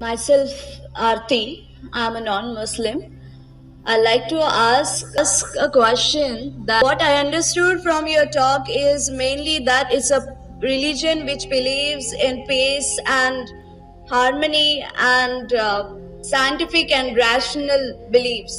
Myself, Aarti. I'm a non-Muslim. I'd like to ask a question. That what I understood from your talk is mainly that it's a religion which believes in peace and harmony and scientific and rational beliefs.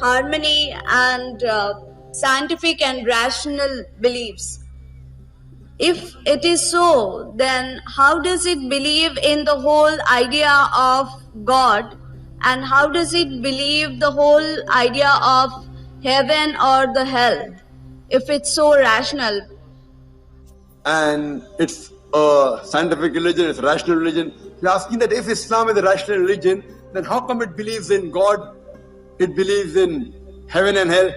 Harmony and scientific and rational beliefs. If it is so, then how does it believe in the whole idea of God? And how does it believe the whole idea of heaven or the hell if it's so rational? And it's a scientific religion, it's a rational religion. You're asking that if Islam is a rational religion, then how come it believes in God, it believes in heaven and hell?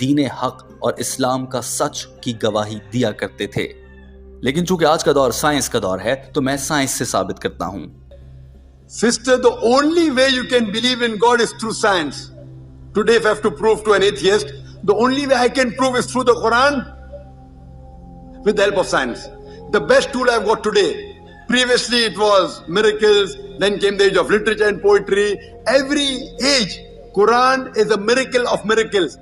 دین حق اور اسلام کا سچ کی گواہی دیا کرتے تھے. لیکن چونکہ آج کا دور سائنس کا دور ہے تو میں سائنس سے ثابت کرتا ہوں. Sister, the only way you can believe in God is through science. Today, if I have to prove to an atheist, the only way I can prove is through the Quran with the help of science. The best tool I've got today. Previously, it was miracles. Then came the age of literature and poetry. Every age, Quran is a miracle of miracles.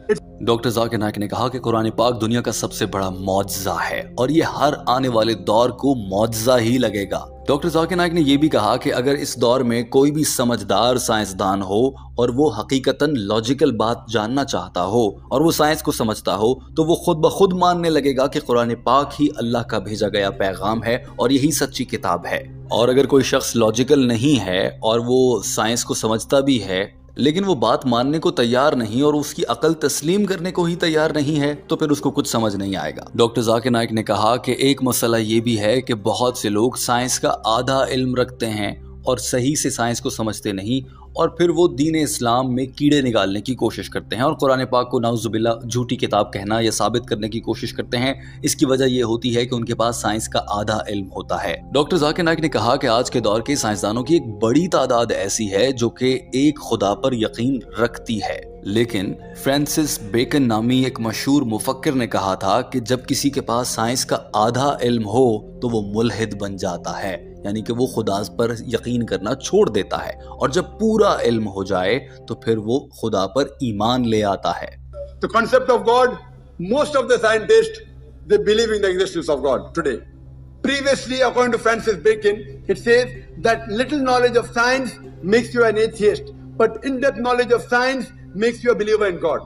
Doctor Zakir Naik نے کہا کہ قرآن پاک دنیا کا سب سے بڑا معجزہ ہے اور یہ ہر آنے والے دور کو معجزہ ہی لگے گا. ڈاکٹر ذاکر نائک نے یہ بھی کہا کہ اگر اس دور میں کوئی بھی سمجھدار سائنسدان ہو اور وہ حقیقتاً لاجیکل بات جاننا چاہتا ہو اور وہ سائنس کو سمجھتا ہو تو وہ خود بخود ماننے لگے گا کہ قرآن پاک ہی اللہ کا بھیجا گیا پیغام ہے اور یہی سچی کتاب ہے. اور اگر کوئی شخص لاجیکل نہیں ہے اور وہ سائنس کو سمجھتا بھی ہے لیکن وہ بات ماننے کو تیار نہیں اور اس کی عقل تسلیم کرنے کو ہی تیار نہیں ہے تو پھر اس کو کچھ سمجھ نہیں آئے گا. ڈاکٹر ذاکر نائک نے کہا کہ ایک مسئلہ یہ بھی ہے کہ بہت سے لوگ سائنس کا آدھا علم رکھتے ہیں اور صحیح سے سائنس کو سمجھتے نہیں اور پھر وہ دین اسلام میں کیڑے نکالنے کی کوشش کرتے ہیں اور قرآن پاک کو نعوذ باللہ جھوٹی کتاب کہنا یا ثابت کرنے کی کوشش کرتے ہیں. اس کی وجہ یہ ہوتی ہے کہ ان کے پاس سائنس کا آدھا علم ہوتا ہے. ڈاکٹر ذاکر نائک نے کہا کہ آج کے دور کے سائنسدانوں کی ایک بڑی تعداد ایسی ہے جو کہ ایک خدا پر یقین رکھتی ہے. لیکن فرانسس بیکن نامی ایک مشہور مفکر نے کہا تھا کہ جب کسی کے پاس سائنس کا آدھا علم ہو تو وہ ملحد بن جاتا ہے، یعنی کہ وہ خدا پر یقین کرنا چھوڑ دیتا ہے، اور جب پورا علم ہو جائے تو پھر وہ خدا پر ایمان لے آتا ہے. The concept of God, most of the scientists, they believe in the existence of God today. Previously, according to Francis Bacon, it says that little knowledge of science makes you an atheist, but in-depth knowledge of science makes you a believer in God.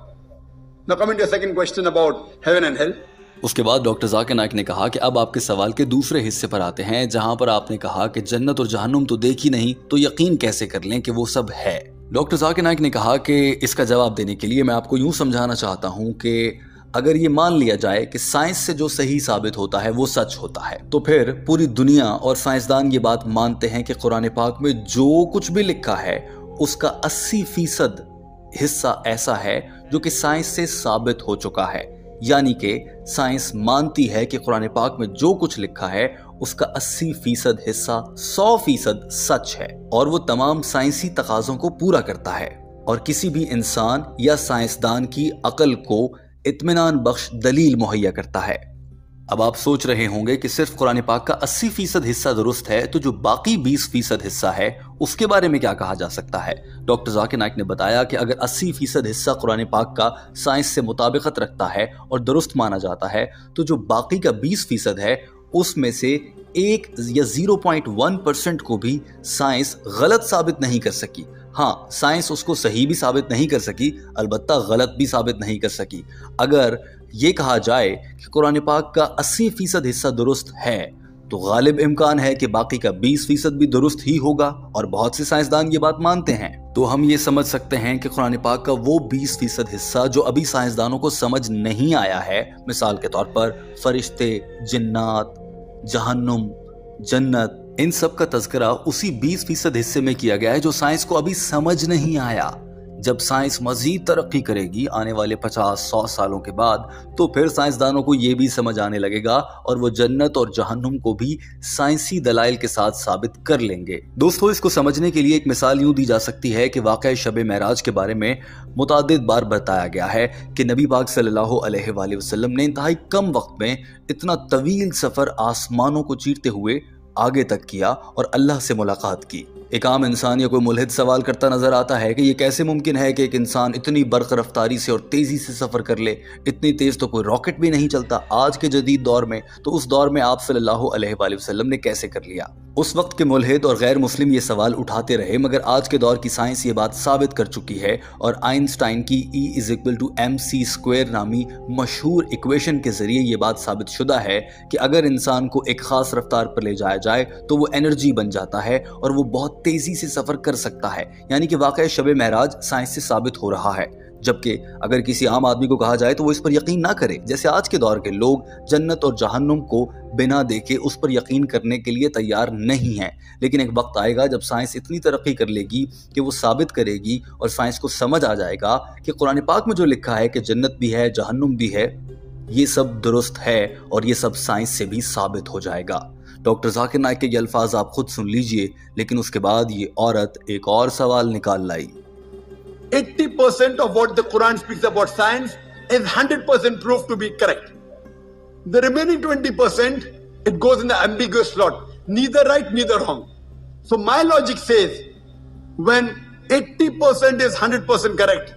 Now coming to the second question about heaven and hell. اس کے بعد doctor Zakir Naik نے کہا کہ اب آپ کے سوال کے دوسرے حصے پر آتے ہیں جہاں پر آپ نے کہا کہ جنت اور جہنم تو دیکھی نہیں تو یقین کیسے کر لیں کہ وہ سب ہے. ڈاکٹر ذاکر نائک نے کہا کہ اس کا جواب دینے کے لیے میں آپ کو یوں سمجھانا چاہتا ہوں کہ اگر یہ مان لیا جائے کہ سائنس سے جو صحیح ثابت ہوتا ہے وہ سچ ہوتا ہے تو پھر پوری دنیا اور سائنسدان یہ بات مانتے ہیں کہ قرآن پاک میں جو کچھ بھی لکھا ہے اس کا 80% حصہ ایسا ہے جو کہ سائنس سے ثابت ہو چکا ہے. یعنی کہ سائنس مانتی ہے کہ قرآن پاک میں جو کچھ لکھا ہے اس کا 80% حصہ 100% سچ ہے اور وہ تمام سائنسی تقاضوں کو پورا کرتا ہے اور کسی بھی انسان یا سائنسدان کی عقل کو اطمینان بخش دلیل مہیا کرتا ہے. اب آپ سوچ رہے ہوں گے کہ صرف قرآن پاک کا 80% حصہ درست ہے تو جو باقی 20% حصہ ہے اس کے بارے میں کیا کہا جا سکتا ہے. ڈاکٹر ذاکر نائک نے بتایا کہ اگر 80% حصہ قرآن پاک کا سائنس سے مطابقت رکھتا ہے اور درست مانا جاتا ہے تو جو باقی کا 20% ہے اس میں سے 1 یا 0.1% کو بھی سائنس غلط ثابت نہیں کر سکی. ہاں، سائنس اس کو صحیح بھی ثابت نہیں کر سکی، البتہ غلط بھی ثابت نہیں کر سکی. اگر یہ کہا جائے کہ قرآن پاک کا 80% حصہ درست ہے تو غالب امکان ہے کہ باقی کا 20% بھی درست ہی ہوگا اور بہت سے سائنسدان یہ بات مانتے ہیں. تو ہم یہ سمجھ سکتے ہیں کہ قرآن پاک کا وہ 20% حصہ جو ابھی سائنسدانوں کو سمجھ نہیں آیا ہے، مثال کے طور پر فرشتے، جنات، جہنم، جنت، ان سب کا تذکرہ اسی 20% حصے میں کیا گیا ہے جو سائنس کو ابھی سمجھ نہیں آیا. جب سائنس مزید ترقی کرے گی آنے والے 50-100 سالوں کے بعد تو پھر سائنسدانوں کو یہ بھی سمجھ آنے لگے گا اور وہ جنت اور جہنم کو بھی سائنسی دلائل کے ساتھ ثابت کر لیں گے. دوستو، اس کو سمجھنے کے لیے ایک مثال یوں دی جا سکتی ہے کہ واقعہ شب معراج کے بارے میں متعدد بار بتایا گیا ہے کہ نبی پاک صلی اللہ علیہ وآلہ وسلم نے انتہائی کم وقت میں اتنا طویل سفر آسمانوں کو چیرتے ہوئے آگے تک کیا اور اللہ سے ملاقات کی. ایک عام انسان یا کوئی ملحد سوال کرتا نظر آتا ہے کہ یہ کیسے ممکن ہے کہ ایک انسان اتنی برق رفتاری سے اور تیزی سے سفر کر لے. اتنی تیز تو کوئی راکٹ بھی نہیں چلتا آج کے جدید دور میں، تو اس دور میں آپ صلی اللہ علیہ وآلہ وسلم نے کیسے کر لیا؟ اس وقت کے ملحد اور غیر مسلم یہ سوال اٹھاتے رہے، مگر آج کے دور کی سائنس یہ بات ثابت کر چکی ہے اور آئنسٹائن کی E=mc² نامی مشہور ایکویشن کے ذریعے یہ بات ثابت شدہ ہے کہ اگر انسان کو ایک خاص رفتار پر لے جایا جائے تو وہ انرجی بن جاتا ہے اور وہ بہت تیزی سے سفر کر سکتا ہے. یعنی کہ واقعہ شب معراج سائنس سے ثابت ہو رہا ہے. جبکہ اگر کسی عام آدمی کو کہا جائے تو وہ اس پر یقین نہ کرے. جیسے آج کے دور کے لوگ جنت اور جہنم کو بنا دیکھے اس پر یقین کرنے کے لیے تیار نہیں ہیں. لیکن ایک وقت آئے گا جب سائنس اتنی ترقی کر لے گی کہ وہ ثابت کرے گی اور سائنس کو سمجھ آ جائے گا کہ قرآن پاک میں جو لکھا ہے کہ جنت بھی ہے جہنم بھی ہے یہ سب درست ہے اور یہ سب سائنس سے بھی ثابت ہو جائے گا. ڈاکٹر ذاکر نائک کے یہ الفاظ آپ خود سن لیجئے. لیکن اس کے بعد یہ عورت ایک اور سوال نکال لائی. 80% of what the Quran speaks about science is 100% proved to be correct. The remaining 20%, it goes in the ambiguous slot. Neither right, neither wrong. So my logic says, when 80% is 100% correct,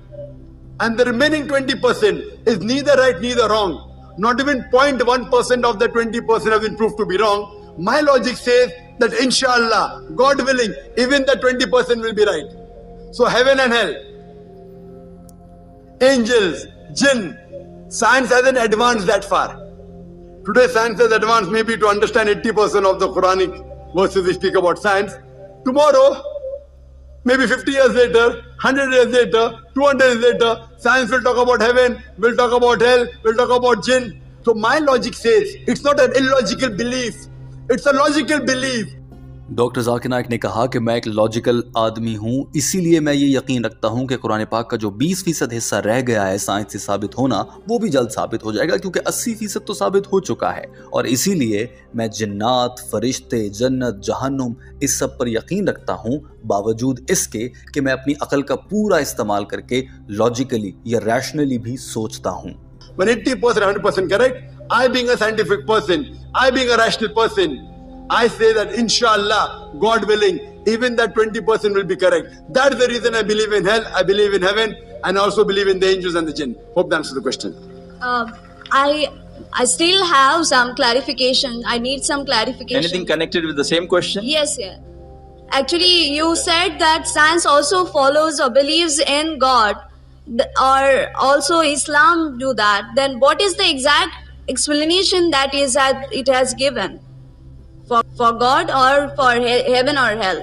and the remaining 20% is neither right, neither wrong, not even 0.1% of the 20% have been proved to be wrong, my logic says that inshallah, God willing, even the 20% will be right. So heaven and hell, angels, jinn, science hasn't advanced that far. Today science has advanced maybe to understand 80% of the Quranic verses which speak about science. Tomorrow, maybe 50 years later, 100 years later, 200 years later, science will talk about heaven, will talk about hell, will talk about jinn. So my logic says, it's not an illogical belief, it's a logical belief. Doctor Zakir Naik نے کہا کہ میں ایک logical آدمی ہوں، اسی لیے میں یہ یقین رکھتا ہوں کہ قرآن پاک کا جو 20% حصہ رہ گیا ہے سائنس سے ثابت ہونا وہ بھی جلد ثابت ہو جائے گا، کیونکہ 80% تو ثابت ہو چکا ہے. اور اسی لیے میں جنات، فرشتے، جنت، جہنم اس سب پر یقین رکھتا ہوں، باوجود اس کے کہ میں اپنی عقل کا پورا استعمال کر کے لاجیکلی یا ریشنلی بھی سوچتا ہوں. When 80% 100% correct, I being a scientific person, I being a rational person, I say that inshallah, God willing, even that 20% will be correct. That's the reason I believe in hell, I believe in heaven, and I also believe in the angels and the jinn. Hope that answers the question. I still have some clarification. I need some clarification. Anything connected with the same question? Yes, yeah. Actually, you said that science also follows or believes in God, or also Islam do that. Then what is the exact explanation that it has given? For God or for heaven or hell?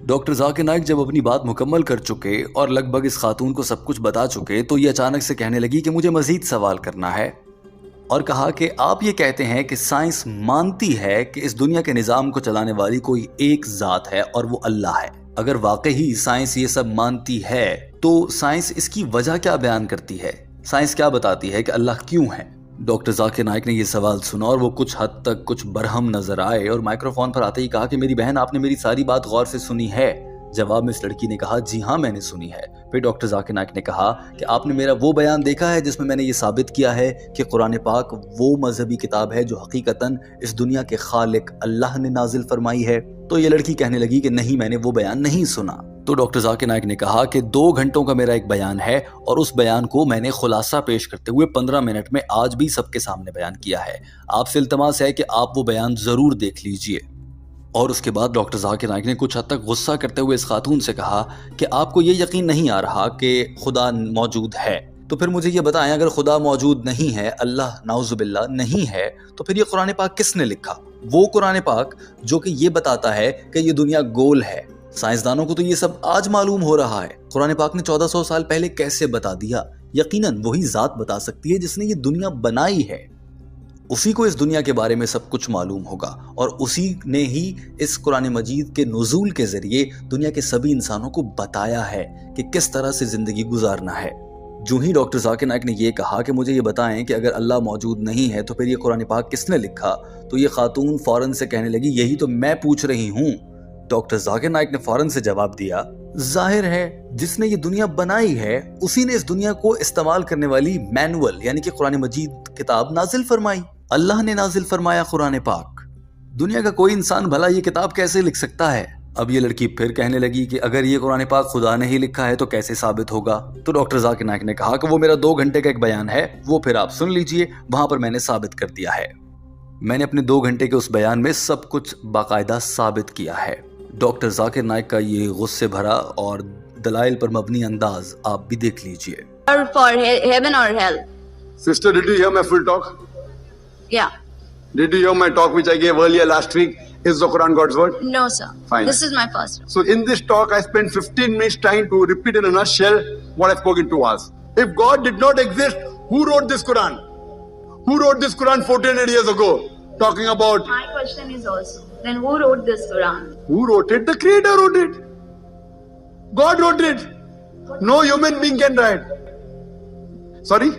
Doctor Zakir Naik جب اپنی بات مکمل کر چکے اور لگ بھگ اس خاتون کو سب کچھ بتا چکے تو یہ اچانک سے کہنے لگی کہ مجھے مزید سوال کرنا ہے، اور کہا کہ آپ یہ کہتے ہیں کہ سائنس مانتی ہے کہ اس دنیا کے نظام کو چلانے والی کوئی ایک ذات ہے اور وہ اللہ ہے. اگر واقعی سائنس یہ سب مانتی ہے تو سائنس اس کی وجہ کیا بیان کرتی ہے؟ سائنس کیا بتاتی ہے کہ اللہ کیوں ہے؟ ڈاکٹر ذاکر نائک نے یہ سوال سنا اور وہ کچھ حد تک کچھ برہم نظر آئے اور مائکرو فون پر آتے ہی کہا کہ میری بہن آپ نے میری ساری بات غور سے سنی ہے؟ جواب میں اس لڑکی نے کہا جی ہاں میں نے سنی ہے. پھر ڈاکٹر ذاکر نائک نے کہا کہ آپ نے میرا وہ بیان دیکھا ہے جس میں میں نے یہ ثابت کیا ہے کہ قرآن پاک وہ مذہبی کتاب ہے جو حقیقتاً اس دنیا کے خالق اللہ نے نازل فرمائی ہے؟ تو یہ لڑکی کہنے لگی کہ نہیں میں نے وہ بیان نہیں سنا. تو ڈاکٹر ذاکر نائک نے کہا کہ 2 گھنٹوں کا میرا ایک بیان ہے اور اس بیان کو میں نے خلاصہ پیش کرتے ہوئے 15 منٹ میں آج بھی سب کے سامنے بیان کیا ہے. آپ سے التماس ہے کہ آپ وہ بیان ضرور دیکھ لیجئے. اور اس کے بعد ڈاکٹر ذاکر نائک نے کچھ حد تک غصہ کرتے ہوئے اس خاتون سے کہا کہ آپ کو یہ یقین نہیں آ رہا کہ خدا موجود ہے، تو پھر مجھے یہ بتائیں اگر خدا موجود نہیں ہے، اللہ نعوذ باللہ نہیں ہے، تو پھر یہ قرآن پاک کس نے لکھا؟ وہ قرآن پاک جو کہ یہ بتاتا ہے کہ یہ دنیا گول ہے. سائنسدانوں کو تو یہ سب آج معلوم ہو رہا ہے، قرآن پاک نے 1400 سال پہلے کیسے بتا دیا؟ یقیناً وہی ذات بتا سکتی ہے جس نے یہ دنیا بنائی ہے، اسی کو اس دنیا کے بارے میں سب کچھ معلوم ہوگا، اور اسی نے ہی اس قرآن مجید کے نزول کے ذریعے دنیا کے سبھی انسانوں کو بتایا ہے کہ کس طرح سے زندگی گزارنا ہے. جو ہی ڈاکٹر ذاکر نائک نے یہ کہا کہ مجھے یہ بتائیں کہ اگر اللہ موجود نہیں ہے تو پھر یہ قرآن پاک کس نے لکھا، تو یہ خاتون فوراً سے کہنے لگی یہی تو میں پوچھ رہی ہوں. ڈاکٹر ذاکر نائک نے فوراً سے جواب دیا ظاہر ہے جس نے یہ دنیا بنائی ہے اسی نے اس دنیا کو استعمال کرنے والی مینول یعنی کہ قرآن مجید کتاب نازل فرمائی. اللہ نے نازل فرمایا قرآن پاک. دنیا کا کوئی انسان بھلا یہ کتاب کیسے لکھ سکتا ہے؟ اب یہ لڑکی پھر کہنے لگی کہ اگر یہ قرآن پاک خدا نے ہی لکھا ہے تو کیسے ثابت ہوگا؟ تو ڈاکٹر ذاکر نائک نے کہا کہ وہ میرا 2 گھنٹے کا ایک بیان ہے، وہ پھر آپ سن لیجئے، وہاں پر میں نے ثابت کر دیا ہے. میں نے اپنے 2 گھنٹے کے اس بیان میں سب کچھ باقاعدہ ثابت کیا ہے. ڈاکٹر ذاکر نائک کا یہ غصے بھرا اور دلائل پر مبنی انداز آپ بھی دیکھ لیجئے. For heaven or hell? Sister, did you hear my full talk? Yeah. Did you hear my talk which I gave earlier last week? Is the Quran God's word? No, sir. Fine. This is my first. So in this talk, I spent 15 minutes trying to repeat in a nutshell what I spoke in 2 hours. If God did not exist, who wrote this Quran? Who wrote this Quran 1400 years ago? Talking about... My question is also, then who wrote this Quran? Who wrote it? The Creator wrote it. God wrote it. No human being can write. Sorry?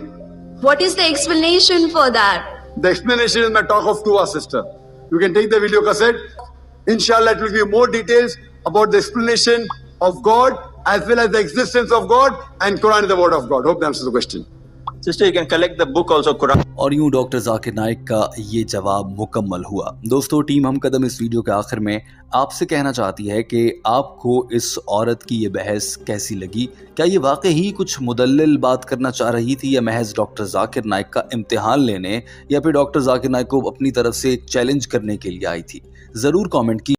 What is the explanation for that? The explanation is my talk of 2 hours, sister. You can take the video cassette. Inshallah, it will give more details about the explanation of God as well as the existence of God, and Quran is the word of God. Hope that answers the question. Sister, you can collect the book also, Quran. اور یوں doctor Zakir Naik کا یہ جواب مکمل ہوا۔ دوستو، team ہم قدم اس ویڈیو کے آخر میں آپ سے کہنا چاہتی ہے کہ آپ کو اس عورت کی یہ بحث کیسی لگی؟ کیا یہ واقعی کچھ مدلل بات کرنا چاہ رہی تھی، یا محض ڈاکٹر ذاکر نائک کا امتحان لینے، یا پھر ڈاکٹر ذاکر نائک کو اپنی طرف سے چیلنج کرنے کے لیے آئی تھی؟ ضرور کامنٹ کی